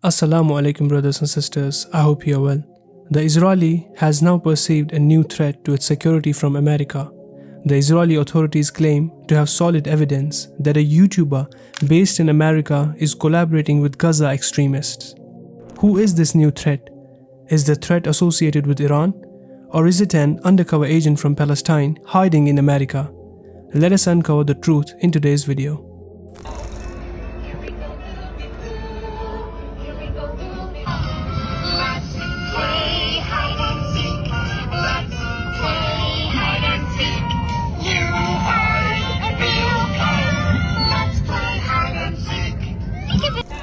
Assalamu alaikum brothers and sisters, I hope you are well. The Israeli has now perceived a new threat to its security from America. The Israeli authorities claim to have solid evidence that a YouTuber based in America is collaborating with Gaza extremists. Who is this new threat? Is the threat associated with Iran? Or is it an undercover agent from Palestine hiding in America? Let us uncover the truth in today's video.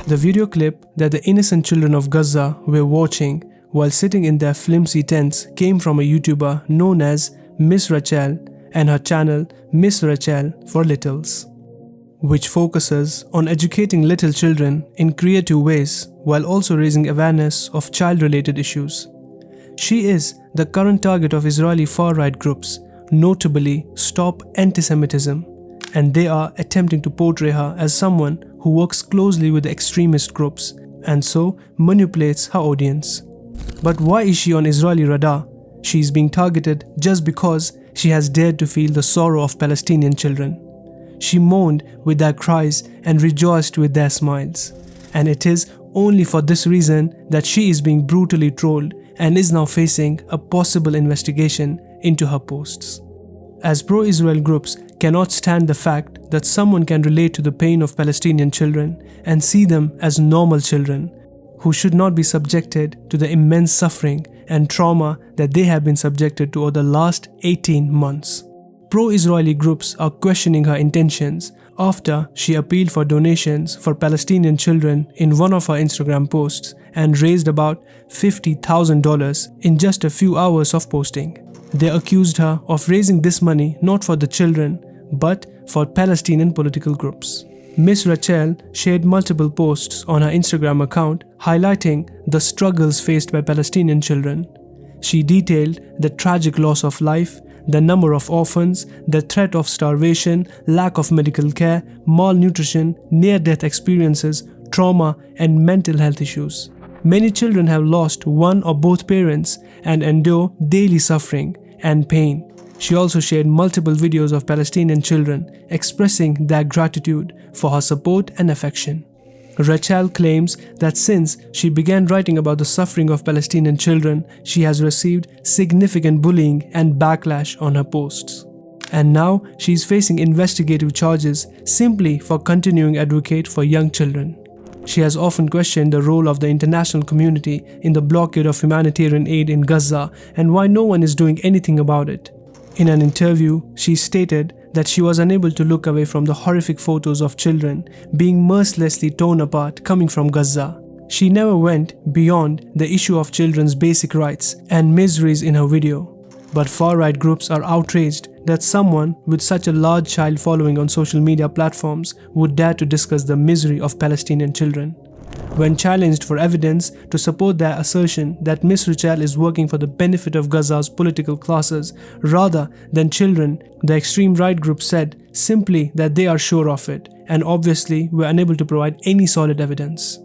The video clip that the innocent children of Gaza were watching while sitting in their flimsy tents came from a YouTuber known as Miss Rachel and her channel Miss Rachel for Littles, which focuses on educating little children in creative ways while also raising awareness of child-related issues. She is the current target of Israeli far-right groups, notably Stop Antisemitism, and they are attempting to portray her as someone who works closely with the extremist groups and so manipulates her audience. But why is she on Israeli radar? She is being targeted just because she has dared to feel the sorrow of Palestinian children. She mourned with their cries and rejoiced with their smiles. And it is only for this reason that she is being brutally trolled and is now facing a possible investigation into her posts. As pro-Israel groups cannot stand the fact that someone can relate to the pain of Palestinian children and see them as normal children who should not be subjected to the immense suffering and trauma that they have been subjected to over the last 18 months. Pro-Israeli groups are questioning her intentions after she appealed for donations for Palestinian children in one of her Instagram posts and raised about $50,000 in just a few hours of posting. They accused her of raising this money not for the children, but for Palestinian political groups. Miss Rachel shared multiple posts on her Instagram account highlighting the struggles faced by Palestinian children. She detailed the tragic loss of life, the number of orphans, the threat of starvation, lack of medical care, malnutrition, near-death experiences, trauma, and mental health issues. Many children have lost one or both parents and endure daily suffering and pain. She also shared multiple videos of Palestinian children expressing their gratitude for her support and affection. Rachel claims that since she began writing about the suffering of Palestinian children, she has received significant bullying and backlash on her posts. And now she is facing investigative charges simply for continuing to advocate for young children. She has often questioned the role of the international community in the blockade of humanitarian aid in Gaza and why no one is doing anything about it. In an interview, she stated that she was unable to look away from the horrific photos of children being mercilessly torn apart coming from Gaza. She never went beyond the issue of children's basic rights and miseries in her video. But far-right groups are outraged that someone with such a large child following on social media platforms would dare to discuss the misery of Palestinian children. When challenged for evidence to support their assertion that Miss Rachel is working for the benefit of Gaza's political classes rather than children, the extreme right group said simply that they are sure of it and obviously were unable to provide any solid evidence.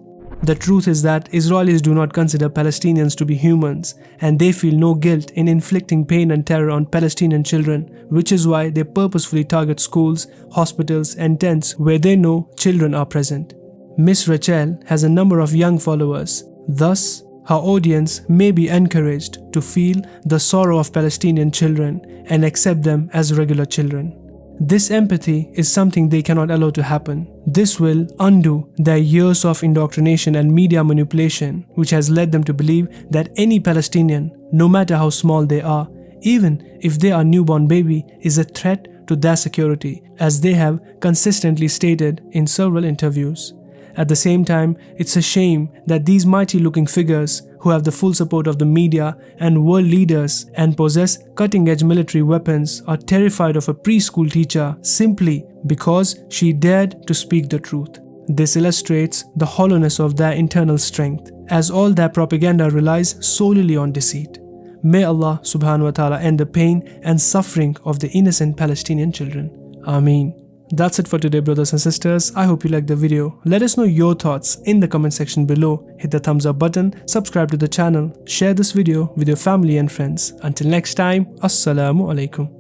The truth is that Israelis do not consider Palestinians to be humans and they feel no guilt in inflicting pain and terror on Palestinian children, which is why they purposefully target schools, hospitals and tents where they know children are present. Miss Rachel has a number of young followers, thus her audience may be encouraged to feel the sorrow of Palestinian children and accept them as regular children. This empathy is something they cannot allow to happen. This will undo their years of indoctrination and media manipulation, which has led them to believe that any Palestinian, no matter how small they are, even if they are a newborn baby, is a threat to their security, as they have consistently stated in several interviews. At the same time, it's a shame that these mighty-looking figures who have the full support of the media and world leaders and possess cutting-edge military weapons are terrified of a preschool teacher simply because she dared to speak the truth. This illustrates the hollowness of their internal strength, as all their propaganda relies solely on deceit. May Allah subhanahu wa ta'ala end the pain and suffering of the innocent Palestinian children. Ameen. That's it for today, brothers and sisters. I hope you liked the video. Let us know your thoughts in the comment section below. Hit the thumbs up button, subscribe to the channel, share this video with your family and friends. Until next time, Assalamu alaikum.